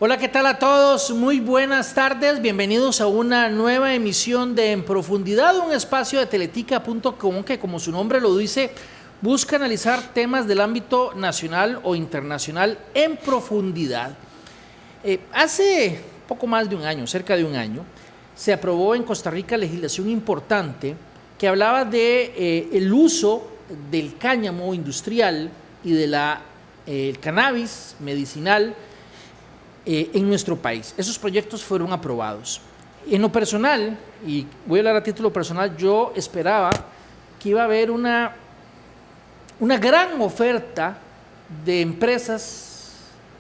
Hola, ¿qué tal a todos? Muy buenas tardes, bienvenidos a una nueva emisión de En Profundidad, un espacio de teletica.com que, como su nombre lo dice, busca analizar temas del ámbito nacional o internacional en profundidad. Hace poco más de un año, cerca de un año, se aprobó en Costa Rica legislación importante que hablaba de el uso del cáñamo industrial y de el cannabis medicinal en nuestro país. Esos proyectos fueron aprobados. En lo personal, y voy a hablar a título personal, yo esperaba que iba a haber una gran oferta de empresas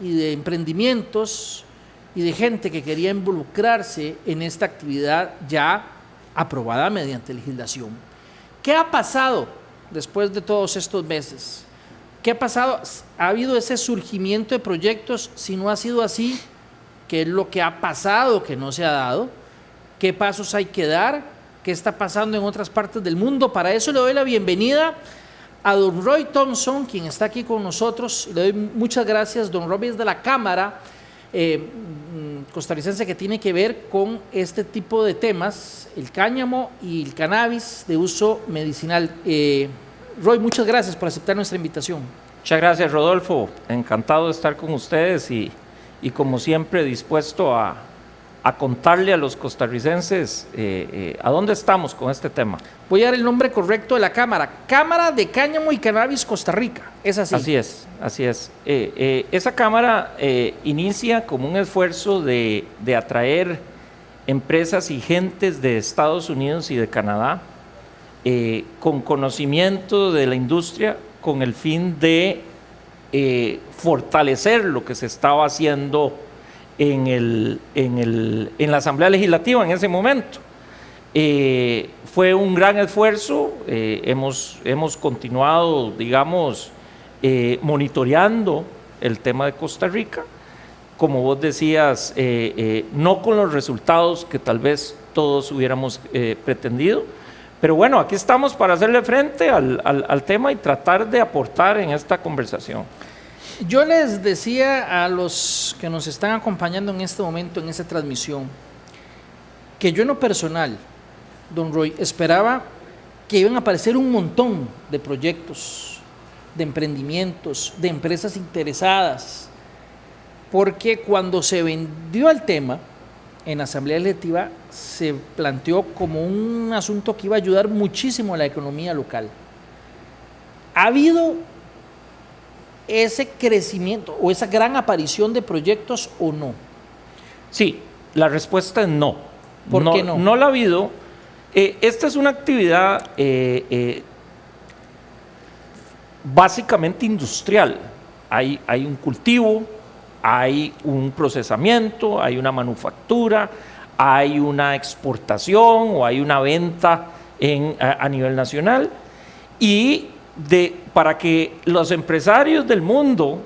y de emprendimientos y de gente que quería involucrarse en esta actividad ya aprobada mediante legislación. ¿Qué ha pasado después de todos estos meses? ¿Qué ha pasado? ¿Ha habido ese surgimiento de proyectos? Si no ha sido así, ¿qué es lo que ha pasado que no se ha dado? ¿Qué pasos hay que dar? ¿Qué está pasando en otras partes del mundo? Para eso le doy la bienvenida a don Roy Thompson, quien está aquí con nosotros. Le doy muchas gracias. Don Roy es de la Cámara costarricense que tiene que ver con este tipo de temas, el cáñamo y el cannabis de uso medicinal. Roy, muchas gracias por aceptar nuestra invitación. Muchas gracias, Rodolfo. Encantado de estar con ustedes y como siempre dispuesto a contarle a los costarricenses a dónde estamos con este tema. Voy a dar el nombre correcto de la Cámara. Cámara de Cáñamo y Cannabis Costa Rica. ¿Es así? Así es. Esa Cámara inicia como un esfuerzo de atraer empresas y gentes de Estados Unidos y de Canadá con conocimiento de la industria, con el fin de fortalecer lo que se estaba haciendo en la Asamblea Legislativa en ese momento. Fue un gran esfuerzo, hemos continuado, digamos, monitoreando el tema de Costa Rica, como vos decías, no con los resultados que tal vez todos hubiéramos pretendido, pero bueno, aquí estamos para hacerle frente al tema y tratar de aportar en esta conversación. Yo les decía a los que nos están acompañando en este momento, en esta transmisión, que yo en lo personal, don Roy, esperaba que iban a aparecer un montón de proyectos, de emprendimientos, de empresas interesadas, porque cuando se vendió el tema en la Asamblea Legislativa se planteó como un asunto que iba a ayudar muchísimo a la economía local. ¿Ha habido ese crecimiento o esa gran aparición de proyectos o no? Sí, la respuesta es no. ¿Por qué no? No la ha habido. Esta es una actividad básicamente industrial. Hay un cultivo, hay un procesamiento, hay una manufactura, hay una exportación o hay una venta a nivel nacional, y para que los empresarios del mundo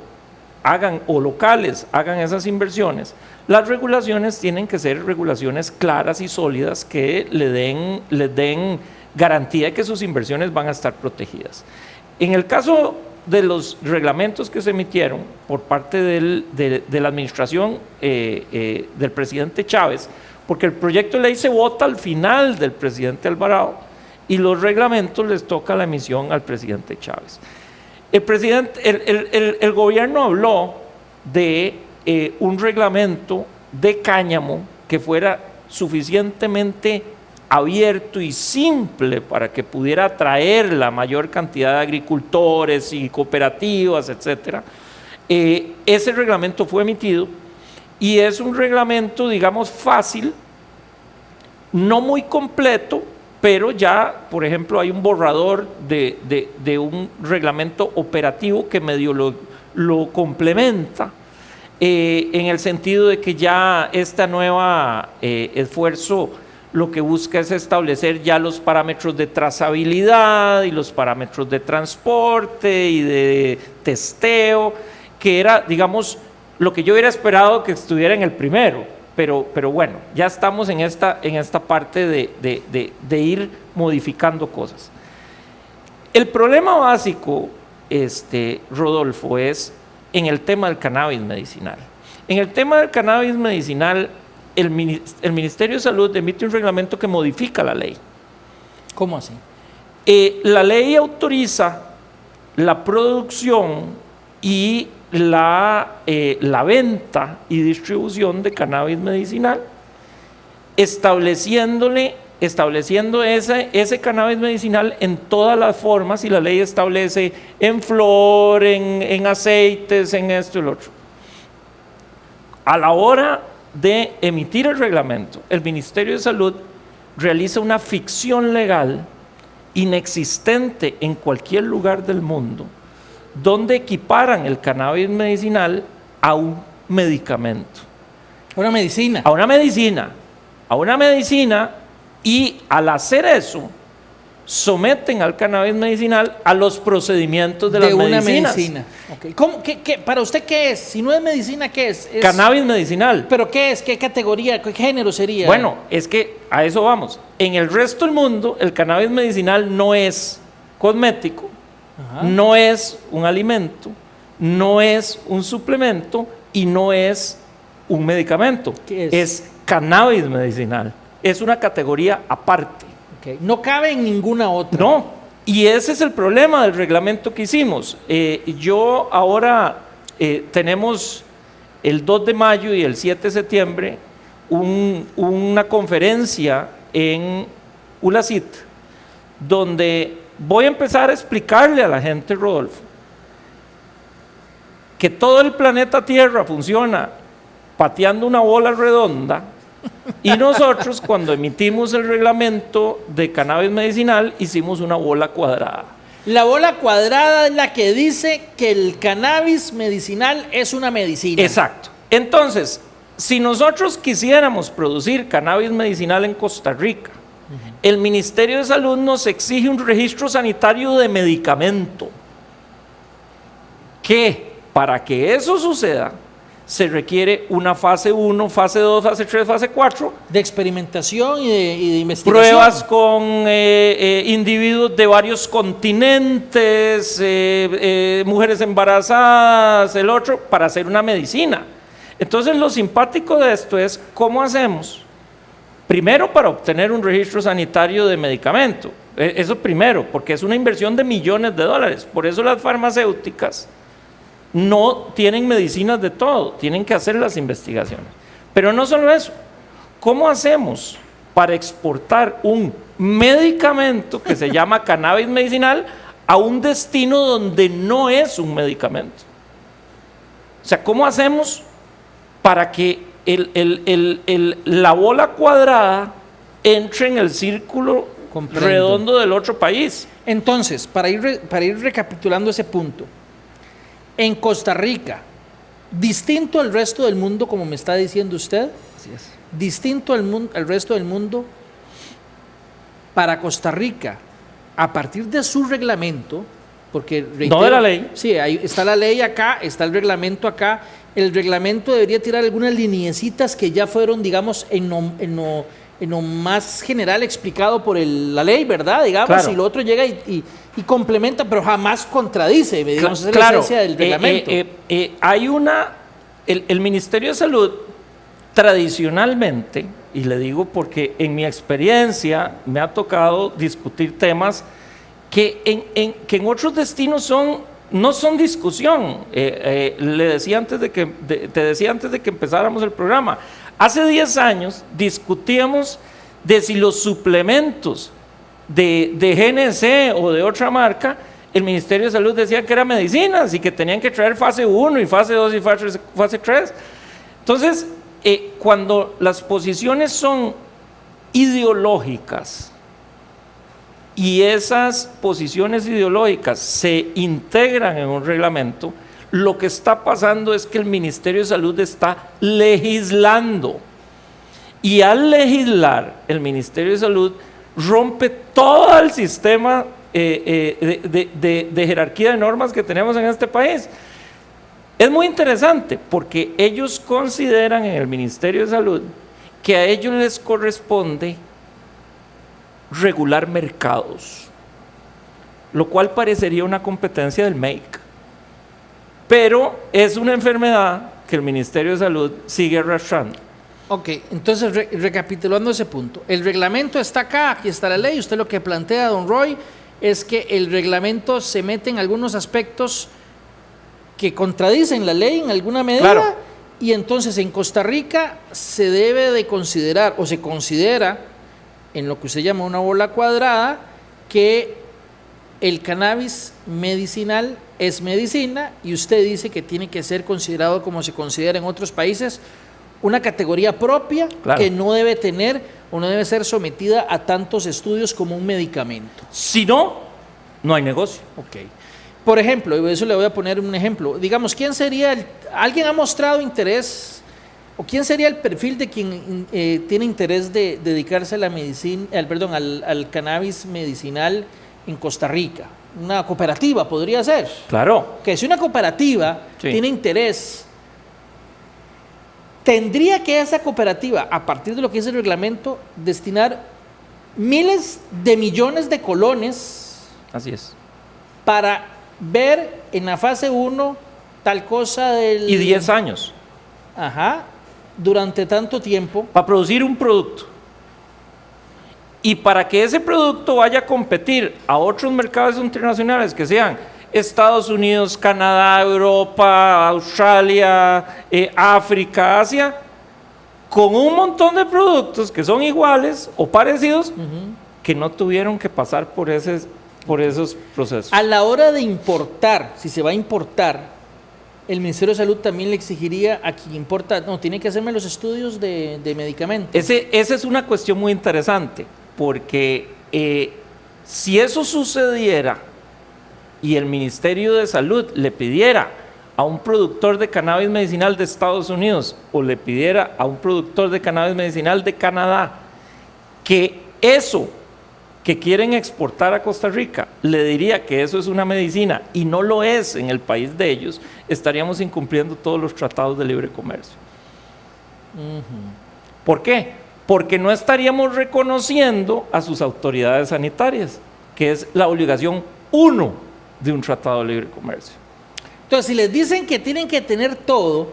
hagan, o locales hagan esas inversiones, las regulaciones tienen que ser regulaciones claras y sólidas que les den garantía de que sus inversiones van a estar protegidas. En el caso de los reglamentos que se emitieron por parte de la administración del presidente Chávez, porque el proyecto de ley se vota al final del presidente Alvarado y los reglamentos les toca la emisión al presidente Chávez. El gobierno habló de un reglamento de cáñamo que fuera suficientemente abierto y simple para que pudiera atraer la mayor cantidad de agricultores y cooperativas, etcétera. Ese reglamento fue emitido y es un reglamento, digamos, fácil, no muy completo, pero ya, por ejemplo, hay un borrador de un reglamento operativo que medio lo complementa, en el sentido de que ya esta nueva esfuerzo lo que busca es establecer ya los parámetros de trazabilidad y los parámetros de transporte y de testeo, que era, digamos, lo que yo hubiera esperado que estuviera en el primero, pero bueno, ya estamos en esta parte de ir modificando cosas. El problema básico, Rodolfo, es en el tema del cannabis medicinal. En el tema del cannabis medicinal, el Ministerio de Salud emite un reglamento que modifica la ley. ¿Cómo así? La ley autoriza la producción y la venta y distribución de cannabis medicinal, estableciendo ese cannabis medicinal en todas las formas, y la ley establece en flor, en aceites, en esto y lo otro. A la hora de emitir el reglamento, el Ministerio de Salud realiza una ficción legal inexistente en cualquier lugar del mundo, donde equiparan el cannabis medicinal a un medicamento. Una medicina. A una medicina, y al hacer eso, someten al cannabis medicinal a los procedimientos de las una medicinas. medicina. Okay. ¿Para usted qué es? Si no es medicina, ¿qué es? Cannabis medicinal. ¿Pero qué es? ¿Qué categoría? ¿Qué género sería? Bueno, es que a eso vamos. En el resto del mundo, el cannabis medicinal no es cosmético, Ajá. no es un alimento, no es un suplemento y no es un medicamento. ¿Qué es? Es cannabis medicinal. Es una categoría aparte. Okay. No cabe en ninguna otra. No, y ese es el problema del reglamento que hicimos. Yo ahora tenemos el 2 de mayo y el 7 de septiembre una conferencia en ULACIT, donde voy a empezar a explicarle a la gente, Rodolfo, que todo el planeta Tierra funciona pateando una bola redonda, y nosotros, cuando emitimos el reglamento de cannabis medicinal, hicimos una bola cuadrada. La bola cuadrada es la que dice que el cannabis medicinal es una medicina. Exacto. Entonces, si nosotros quisiéramos producir cannabis medicinal en Costa Rica, el Ministerio de Salud nos exige un registro sanitario de medicamento, que para que eso suceda, se requiere una fase 1, fase 2, fase 3, fase 4. De experimentación y de investigación. Pruebas con individuos de varios continentes, mujeres embarazadas, el otro, para hacer una medicina. Entonces, lo simpático de esto es cómo hacemos. Primero, para obtener un registro sanitario de medicamento. Eso primero, porque es una inversión de millones de dólares. Por eso las farmacéuticas no tienen medicinas de todo, tienen que hacer las investigaciones. Pero no solo eso, ¿cómo hacemos para exportar un medicamento que se llama cannabis medicinal a un destino donde no es un medicamento? O sea, ¿cómo hacemos para que la bola cuadrada entre en el círculo redondo del otro país? Entonces, para ir recapitulando ese punto, en Costa Rica, distinto al resto del mundo, como me está diciendo usted, Así es. distinto al resto del mundo, para Costa Rica, a partir de su reglamento, porque reitero, No de la ley. Sí, ahí está la ley acá, está el reglamento acá. El reglamento debería tirar algunas lineecitas que ya fueron, digamos, en lo más general explicado por la ley, ¿verdad? Digamos, Claro. y lo otro llega y complementa, pero jamás contradice, digamos, esa es la Claro, esencia del reglamento. hay el Ministerio de Salud tradicionalmente, y le digo porque en mi experiencia me ha tocado discutir temas que en otros destinos no son discusión. Te decía antes de que empezáramos el programa, hace 10 años discutíamos de si los suplementos de GNC o de otra marca, el Ministerio de Salud decía que eran medicinas y que tenían que traer fase 1 y fase 2 y fase 3. Entonces, cuando las posiciones son ideológicas y esas posiciones ideológicas se integran en un reglamento, lo que está pasando es que el Ministerio de Salud está legislando. Y al legislar, el Ministerio de Salud rompe todo el sistema de jerarquía de normas que tenemos en este país. Es muy interesante porque ellos consideran en el Ministerio de Salud que a ellos les corresponde regular mercados, lo cual parecería una competencia del MEIC, pero es una enfermedad que el Ministerio de Salud sigue arrastrando. Ok, entonces recapitulando ese punto, el reglamento está acá, aquí está la ley, usted lo que plantea, don Roy, es que el reglamento se mete en algunos aspectos que contradicen la ley en alguna medida, Claro. y entonces en Costa Rica se debe de considerar, o se considera, en lo que usted llama una bola cuadrada, que el cannabis medicinal es medicina, y usted dice que tiene que ser considerado como se considera en otros países, una categoría propia, Claro. que no debe tener o no debe ser sometida a tantos estudios como un medicamento. Si no, no hay negocio. Ok. Por ejemplo, y eso le voy a poner un ejemplo. Digamos, ¿quién sería alguien ha mostrado interés, o quién sería el perfil de quien tiene interés de dedicarse a la medicina, al cannabis medicinal en Costa Rica? Una cooperativa podría ser. Claro. Que si una cooperativa Sí. tiene interés, tendría que esa cooperativa, a partir de lo que dice el reglamento, destinar miles de millones de colones Así es. para ver en la fase 1 tal cosa del... Y 10 años Ajá, durante tanto tiempo. para producir un producto. Y para que ese producto vaya a competir a otros mercados internacionales que sean Estados Unidos, Canadá, Europa, Australia, África, Asia, con un montón de productos que son iguales o parecidos, que no tuvieron que pasar por esos procesos. A la hora de importar, si se va a importar, el Ministerio de Salud también le exigiría a quien importa, no, tiene que hacerme los estudios de medicamentos. Esa es una cuestión muy interesante, porque si eso sucediera y el Ministerio de Salud le pidiera a un productor de cannabis medicinal de Estados Unidos o le pidiera a un productor de cannabis medicinal de Canadá que eso que quieren exportar a Costa Rica le diría que eso es una medicina y no lo es en el país de ellos, estaríamos incumpliendo todos los tratados de libre comercio. ¿Por qué? Porque no estaríamos reconociendo a sus autoridades sanitarias, que es la obligación 1 de un tratado de libre comercio. Entonces, si les dicen que tienen que tener todo,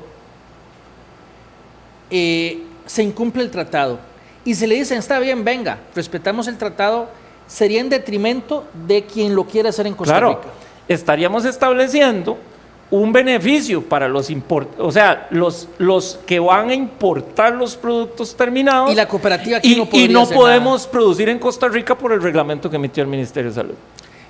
se incumple el tratado. Y si le dicen, está bien, venga, respetamos el tratado, sería en detrimento de quien lo quiera hacer en Costa Claro, Rica. estaríamos estableciendo un beneficio para los que van a importar los productos terminados. Y la cooperativa aquí no podría y no hacer podemos nada. producir en Costa Rica por el reglamento que emitió el Ministerio de Salud.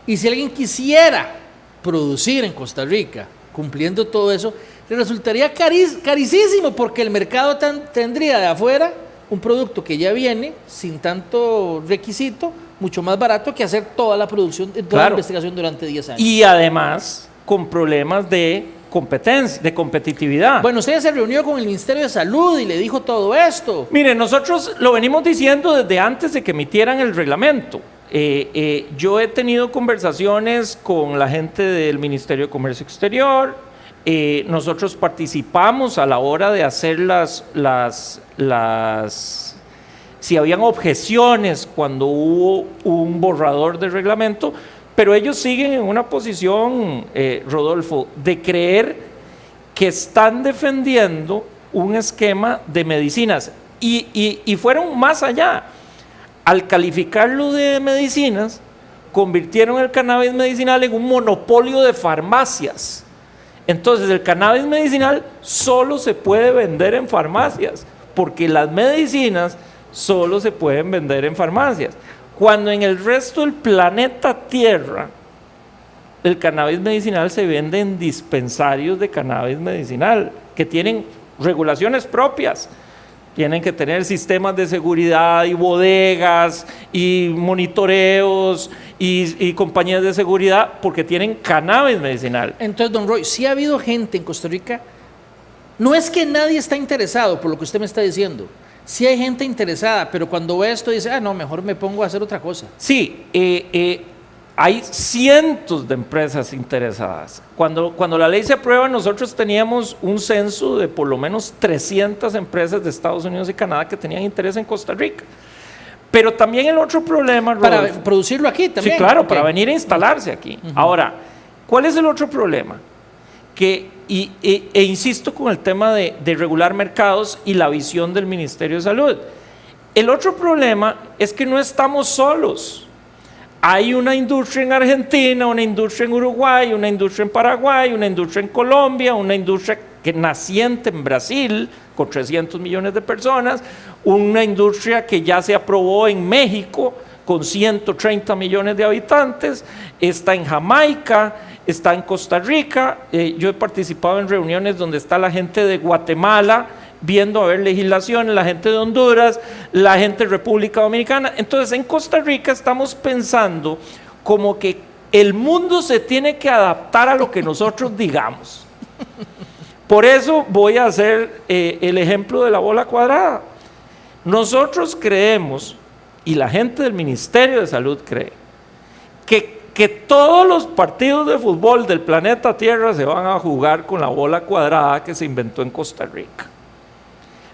Y si alguien quisiera producir en Costa Rica, cumpliendo todo eso, le resultaría carísimo, porque el mercado tendría de afuera un producto que ya viene sin tanto requisito, mucho más barato que hacer toda la producción, toda la Claro. investigación durante 10 años. Y además con problemas de competencia, de competitividad. Bueno, usted se reunió con el Ministerio de Salud y le dijo todo esto. Mire, nosotros lo venimos diciendo desde antes de que emitieran el reglamento. Yo he tenido conversaciones con la gente del Ministerio de Comercio Exterior. Nosotros participamos a la hora de hacer si habían objeciones cuando hubo un borrador de reglamento, pero ellos siguen en una posición, Rodolfo, de creer que están defendiendo un esquema de medicinas y fueron más allá. Al calificarlo de medicinas, convirtieron el cannabis medicinal en un monopolio de farmacias. Entonces, el cannabis medicinal solo se puede vender en farmacias, porque las medicinas solo se pueden vender en farmacias. Cuando en el resto del planeta Tierra, el cannabis medicinal se vende en dispensarios de cannabis medicinal, que tienen regulaciones propias. Tienen que tener sistemas de seguridad y bodegas y monitoreos y compañías de seguridad, porque tienen cannabis medicinal. Entonces, don Roy, sí ha habido gente en Costa Rica, no es que nadie está interesado por lo que usted me está diciendo, sí hay gente interesada, pero cuando ve esto dice, no, mejor me pongo a hacer otra cosa. Sí, hay cientos de empresas interesadas. Cuando la ley se aprueba, nosotros teníamos un censo de por lo menos 300 empresas de Estados Unidos y Canadá que tenían interés en Costa Rica. Pero también el otro problema, Para Rodolfo, producirlo aquí también. sí, claro, Ok. para venir a instalarse aquí. Ahora, ¿cuál es el otro problema? e insisto con el tema de regular mercados y la visión del Ministerio de Salud. El otro problema es que no estamos solos. Hay una industria en Argentina, una industria en Uruguay, una industria en Paraguay, una industria en Colombia, una industria que naciente en Brasil, con 300 millones de personas, una industria que ya se aprobó en México, con 130 millones de habitantes, está en Jamaica, está en Costa Rica. Yo he participado en reuniones donde está la gente de Guatemala, viendo a ver legislaciones, la gente de Honduras, la gente de República Dominicana. Entonces, en Costa Rica estamos pensando como que el mundo se tiene que adaptar a lo que nosotros digamos. Por eso voy a hacer el ejemplo de la bola cuadrada. Nosotros creemos, y la gente del Ministerio de Salud cree, que todos los partidos de fútbol del planeta Tierra se van a jugar con la bola cuadrada que se inventó en Costa Rica.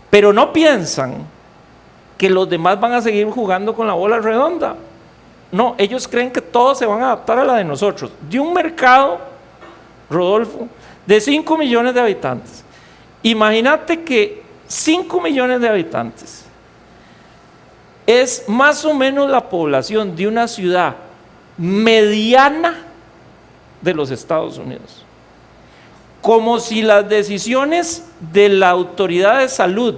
Pero no piensan que los demás van a seguir jugando con la bola redonda. No, ellos creen que todos se van a adaptar a la de nosotros. De un mercado, Rodolfo, de 5 millones de habitantes. Imagínate que 5 millones de habitantes es más o menos la población de una ciudad mediana de los Estados Unidos. Como si las decisiones de la autoridad de salud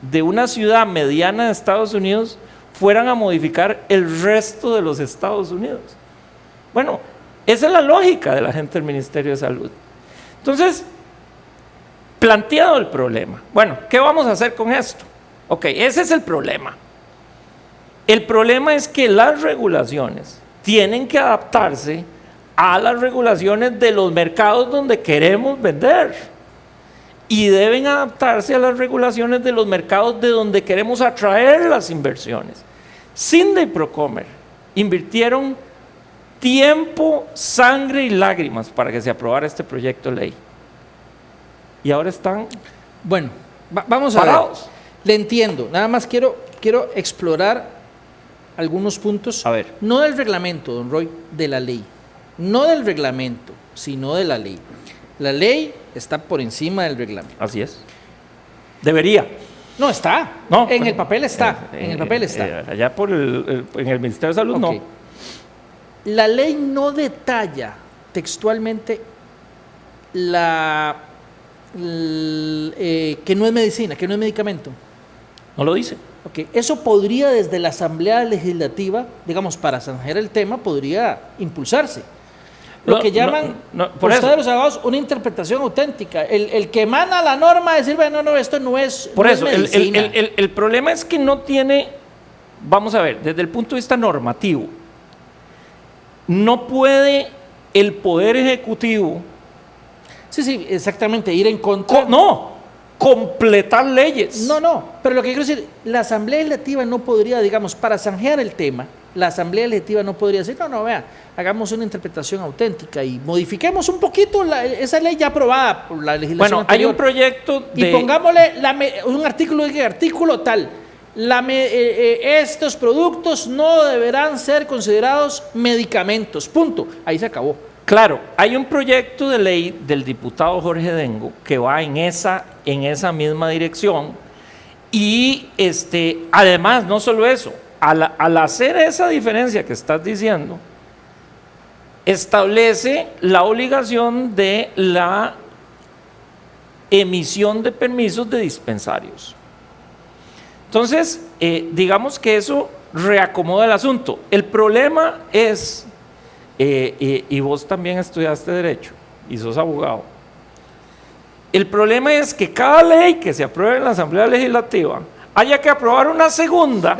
de una ciudad mediana de Estados Unidos fueran a modificar el resto de los Estados Unidos. Bueno, esa es la lógica de la gente del Ministerio de Salud. Entonces, planteado el problema, bueno, ¿qué vamos a hacer con esto? Ok, ese es el problema. El problema es que las regulaciones tienen que adaptarse a las regulaciones de los mercados donde queremos vender y deben adaptarse a las regulaciones de los mercados de donde queremos atraer las inversiones. Cindy y Procomer invirtieron tiempo, sangre y lágrimas para que se aprobara este proyecto de ley. Y ahora están bueno, vamos a parados. ver. Le entiendo, nada más quiero explorar algunos puntos, A ver. no del reglamento, don Roy, de la ley. No del reglamento, sino de la ley. La ley está por encima del reglamento. Así es. Debería. No, está. No, en el papel está. En el papel está. Allá en el Ministerio de Salud, Ok. no. La ley no detalla textualmente que no es medicina, que no es medicamento. No lo dice. Okay. Eso podría desde la Asamblea Legislativa, digamos, para zanjar el tema, podría impulsarse. Lo que llaman, por ustedes eso. los abogados, una interpretación auténtica. El que emana la norma decir, bueno, no, esto no es Por no eso, es medicina. el problema es que no tiene, vamos a ver, desde el punto de vista normativo, no puede el Poder Ejecutivo Sí, exactamente, ir en contra. completar leyes. No, pero lo que quiero decir, la Asamblea Legislativa no podría, digamos, para zanjear el tema, la Asamblea Legislativa no podría decir, no, vea, hagamos una interpretación auténtica y modifiquemos un poquito esa ley ya aprobada por la legislación Bueno, hay anterior. un proyecto de... Y pongámosle un artículo tal, estos productos no deberán ser considerados medicamentos, punto, ahí se acabó. Claro, hay un proyecto de ley del diputado Jorge Dengo que va en esa misma dirección y además no solo eso, al hacer esa diferencia que estás diciendo, establece la obligación de la emisión de permisos de dispensarios. Entonces, digamos que eso reacomoda el asunto. El problema es... y vos también estudiaste Derecho y sos abogado. El problema es que cada ley que se apruebe en la Asamblea Legislativa haya que aprobar una segunda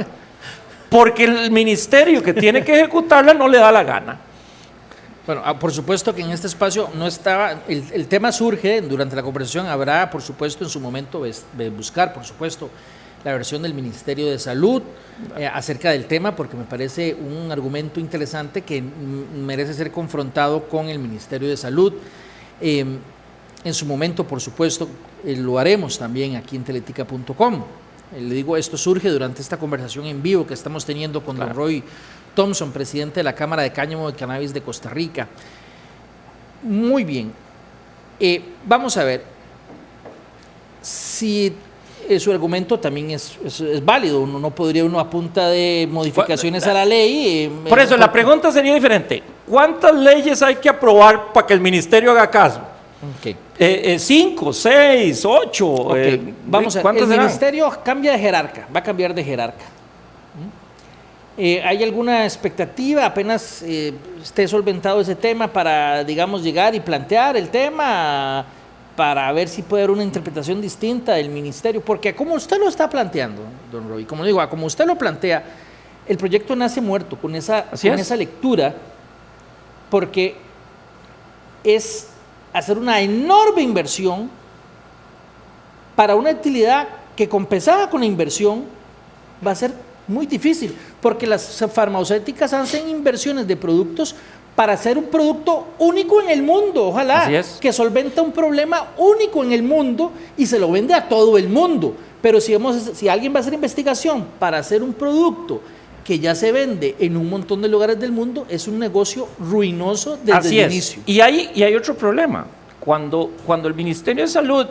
porque el ministerio que tiene que ejecutarla no le da la gana. Bueno, por supuesto que en este espacio no estaba, el tema surge durante la conversación, habrá por supuesto en su momento buscar por supuesto la versión del Ministerio de Salud acerca del tema, porque me parece un argumento interesante que merece ser confrontado con el Ministerio de Salud. En su momento, por supuesto, lo haremos también aquí en teletica.com. Le digo, esto surge durante esta conversación en vivo que estamos teniendo con don Roy Thompson, presidente de la Cámara de Cáñamo de Cannabis de Costa Rica. Muy bien. Vamos a ver si su argumento también es válido. Uno no podría, a punta de modificaciones a la ley. Por eso, la pregunta sería diferente. ¿Cuántas leyes hay que aprobar para que el ministerio haga caso? Okay. 5, 6, 8. Okay. Vamos a ver. El ministerio cambia de jerarca, va a cambiar de jerarca. ¿Hay alguna expectativa apenas esté solventado ese tema para, digamos, llegar y plantear el tema para ver si puede haber una interpretación distinta del ministerio? Porque como usted lo está planteando, don Roy, como digo, como usted lo plantea, el proyecto nace muerto con esa lectura, porque es hacer una enorme inversión para una utilidad que, compensada con la inversión, va a ser muy difícil, porque las farmacéuticas hacen inversiones de productos para hacer un producto único en el mundo, ojalá, que solventa un problema único en el mundo y se lo vende a todo el mundo. Pero si alguien va a hacer investigación para hacer un producto que ya se vende en un montón de lugares del mundo, es un negocio ruinoso desde el inicio. Y hay otro problema. Cuando el Ministerio de Salud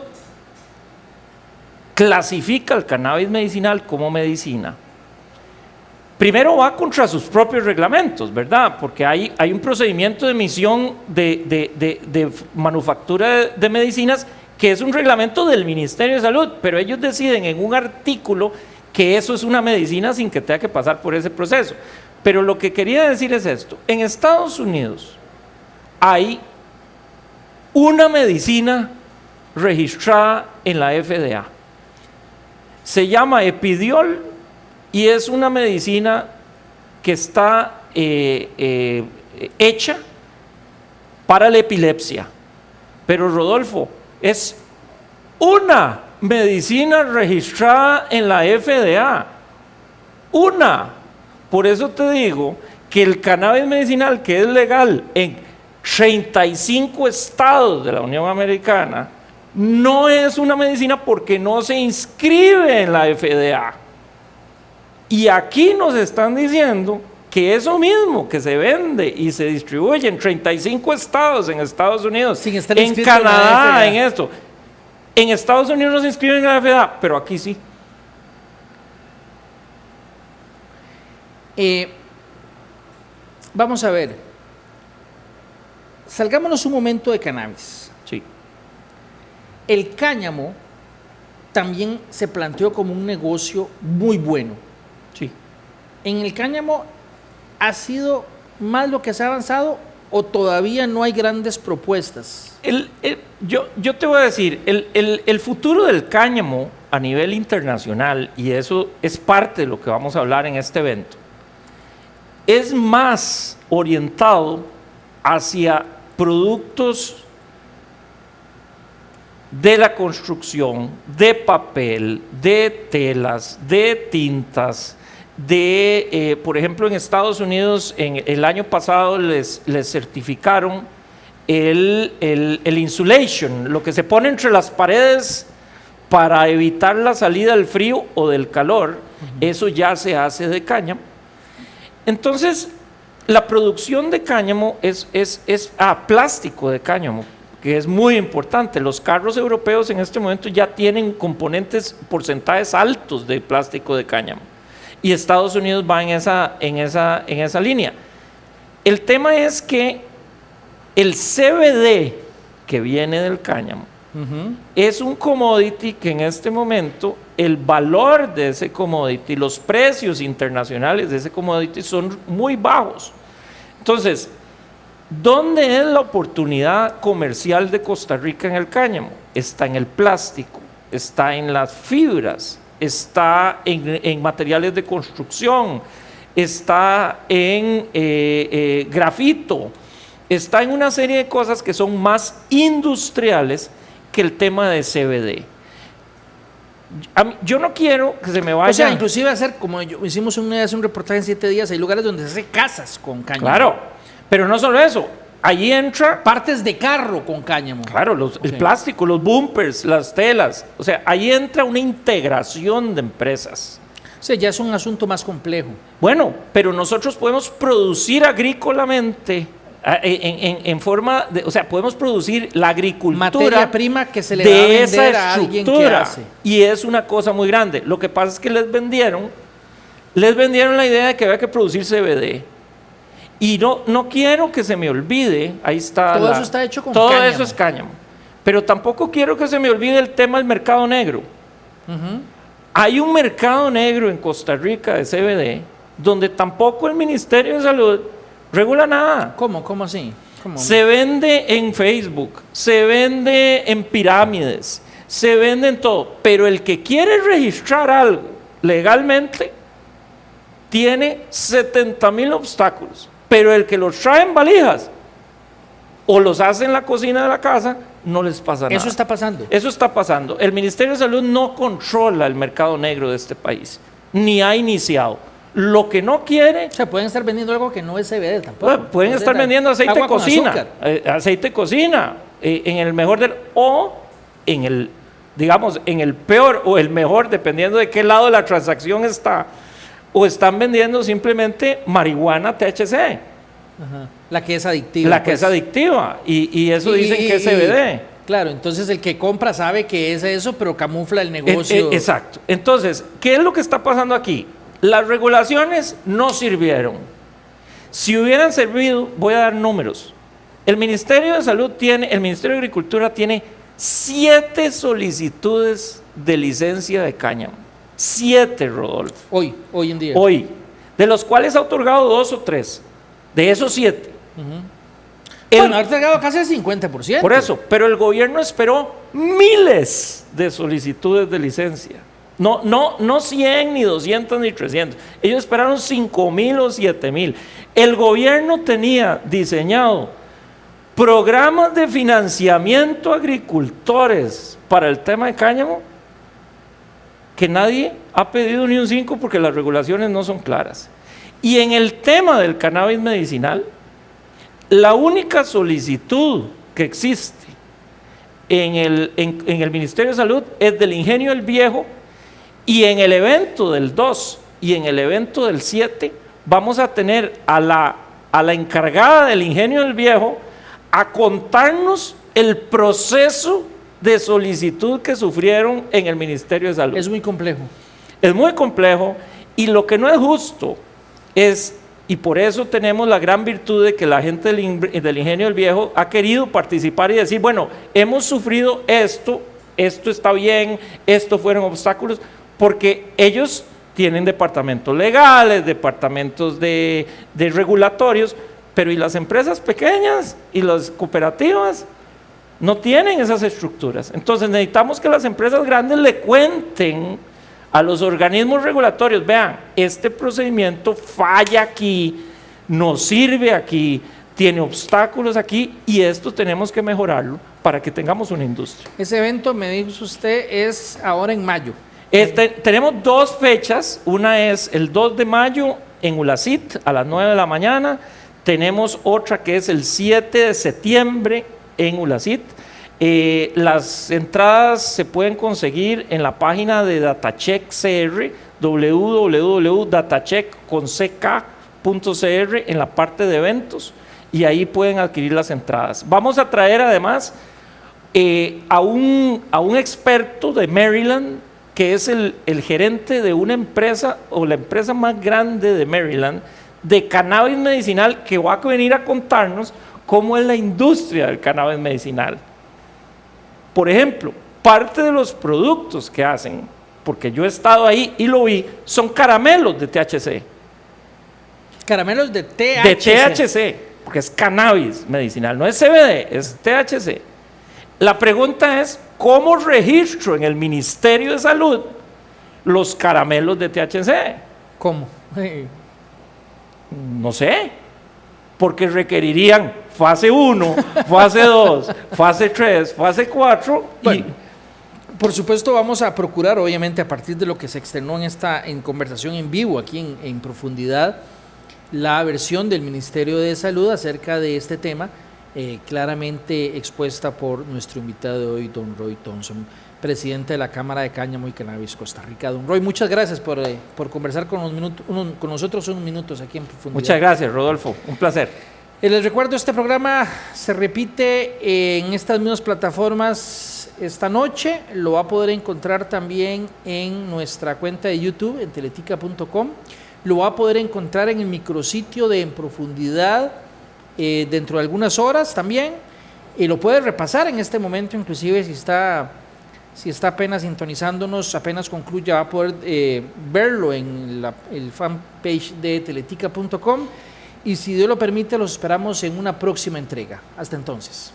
clasifica el cannabis medicinal como medicina, primero va contra sus propios reglamentos, ¿verdad? Porque hay un procedimiento de emisión de manufactura de medicinas que es un reglamento del Ministerio de Salud, pero ellos deciden en un artículo que eso es una medicina sin que tenga que pasar por ese proceso. Pero lo que quería decir es esto: en Estados Unidos hay una medicina registrada en la FDA. Se llama Epidiol y es una medicina que está hecha para la epilepsia. Pero, Rodolfo, es una medicina registrada en la FDA. Una. Por eso te digo que el cannabis medicinal, que es legal en 35 estados de la Unión Americana, no es una medicina porque no se inscribe en la FDA. Y aquí nos están diciendo que eso mismo que se vende y se distribuye en 35 estados en Estados Unidos, en Canadá, en esto. En Estados Unidos no se inscriben en la FDA, pero aquí sí. Vamos a ver. Salgámonos un momento de cannabis. Sí. El cáñamo también se planteó como un negocio muy bueno. Sí. ¿En el cáñamo ha sido más lo que se ha avanzado o todavía no hay grandes propuestas? Yo te voy a decir, el futuro del cáñamo a nivel internacional, y eso es parte de lo que vamos a hablar en este evento, es más orientado hacia productos de la construcción, de papel, de telas, de tintas, por ejemplo, en Estados Unidos el año pasado les certificaron el insulation, lo que se pone entre las paredes para evitar la salida del frío o del calor. Eso ya se hace de cáñamo. Entonces, la producción de cáñamo es plástico de cáñamo, que es muy importante. Los carros europeos en este momento ya tienen porcentajes altos de plástico de cáñamo. Y Estados Unidos va en esa línea. El tema es que el CBD que viene del cáñamo es un commodity que en este momento el valor de ese commodity, los precios internacionales de ese commodity son muy bajos. Entonces, ¿dónde es la oportunidad comercial de Costa Rica en el cáñamo? Está en el plástico, está en las fibras, está en materiales de construcción, está en grafito, está en una serie de cosas que son más industriales que el tema de CBD. Yo no quiero que se me vaya. O sea, inclusive hacer, como hicimos un reportaje en 7 días, hay lugares donde se hace casas con cáñamo. Claro, pero no solo eso. Allí entra partes de carro con cáñamo. Claro, el plástico, los bumpers, las telas. O sea, ahí entra una integración de empresas. O sea, ya es un asunto más complejo. Bueno, pero nosotros podemos producir agrícolamente en forma de, o sea, podemos producir la agricultura, materia prima que se le va a de esa vender a alguien que estructura, hace. y es una cosa muy grande. Lo que pasa es que les vendieron la idea de que había que producir CBD. Y no quiero que se me olvide, ahí está. Todo eso está hecho con todo cáñamo. eso es cáñamo. Pero tampoco quiero que se me olvide el tema del mercado negro. Hay un mercado negro en Costa Rica de CBD, donde tampoco el Ministerio de Salud regula nada. ¿Cómo? ¿Cómo así? ¿Cómo? Se vende en Facebook, se vende en pirámides, se vende en todo. Pero el que quiere registrar algo legalmente tiene 70,000 obstáculos. Pero el que los trae en valijas o los hace en la cocina de la casa, no les pasa nada. Eso está pasando. Eso está pasando. El Ministerio de Salud no controla el mercado negro de este país, ni ha iniciado. Lo que no quiere... O sea, pueden estar vendiendo algo que no es CBD tampoco. Bueno, pueden estar vendiendo aceite de agua con cocina, azúcar. aceite de cocina, en el mejor del... o en el, digamos, en el peor o el mejor, dependiendo de qué lado de la transacción está, o están vendiendo simplemente marihuana THC. Ajá. La que es adictiva. La que es adictiva, y eso dicen que es CBD. Claro, entonces el que compra sabe que es eso, pero camufla el negocio. Exacto. Entonces, ¿qué es lo que está pasando aquí? Las regulaciones no sirvieron. Si hubieran servido, voy a dar números. El Ministerio de Salud el Ministerio de Agricultura tiene 7 solicitudes de licencia de cáñamo. 7, Rodolfo. Hoy en día. Hoy, de los cuales ha otorgado 2 o 3. De esos 7. Bueno, ha otorgado casi el 50%. Por eso, pero el gobierno esperó miles de solicitudes de licencia. No 100, ni 200, ni 300. Ellos esperaron 5,000 o 7,000. El gobierno tenía diseñado programas de financiamiento a agricultores para el tema de cáñamo que nadie ha pedido ni un 5 porque las regulaciones no son claras. Y en el tema del cannabis medicinal, la única solicitud que existe en el Ministerio de Salud es del Ingenio El Viejo, y en el evento del 2 y en el evento del 7 vamos a tener a la encargada del Ingenio del Viejo a contarnos el proceso de solicitud que sufrieron en el Ministerio de Salud. Es muy complejo. Es muy complejo, y lo que no es justo es, y por eso tenemos la gran virtud de que la gente del Ingenio del Viejo ha querido participar y decir, bueno, hemos sufrido esto está bien, esto fueron obstáculos, porque ellos tienen departamentos legales, departamentos de regulatorios, pero ¿y las empresas pequeñas y las cooperativas? No tienen esas estructuras. Entonces necesitamos que las empresas grandes le cuenten a los organismos regulatorios, vean, este procedimiento falla aquí, no sirve aquí, tiene obstáculos aquí, y esto tenemos que mejorarlo para que tengamos una industria. Ese evento, me dijo usted, es ahora en mayo. Tenemos 2 fechas, una es el 2 de mayo en Ulacit a las 9 de la mañana, tenemos otra que es el 7 de septiembre en Ulacit. Las entradas se pueden conseguir en la página de Datacheck CR, www.datacheck.cr, en la parte de eventos, y ahí pueden adquirir las entradas. Vamos a traer además a un experto de Maryland, que es el gerente de una empresa, o la empresa más grande de Maryland, de cannabis medicinal, que va a venir a contarnos cómo es la industria del cannabis medicinal. Por ejemplo, parte de los productos que hacen, porque yo he estado ahí y lo vi, son caramelos de THC. Caramelos de THC. De THC, porque es cannabis medicinal, no es CBD, es THC. La pregunta es, ¿cómo registro en el Ministerio de Salud los caramelos de THC? ¿Cómo? No sé, porque requerirían fase 1, fase 2, fase 3, fase 4. Bueno, por supuesto vamos a procurar, obviamente, a partir de lo que se externó en conversación en vivo, aquí en profundidad, la versión del Ministerio de Salud acerca de este tema, claramente expuesta por nuestro invitado de hoy, don Roy Thompson, presidente de la Cámara de Cáñamo y Cannabis Costa Rica. Don Roy, muchas gracias por conversar con nosotros unos minutos aquí en profundidad. Muchas gracias, Rodolfo, un placer. Les recuerdo, este programa se repite en estas mismas plataformas esta noche. Lo va a poder encontrar también en nuestra cuenta de YouTube, en teletica.com. Lo va a poder encontrar en el micrositio de En Profundidad dentro de algunas horas también. Y lo puede repasar en este momento, inclusive si está apenas sintonizándonos, apenas concluya, va a poder verlo en el fanpage de teletica.com. Y si Dios lo permite, los esperamos en una próxima entrega. Hasta entonces.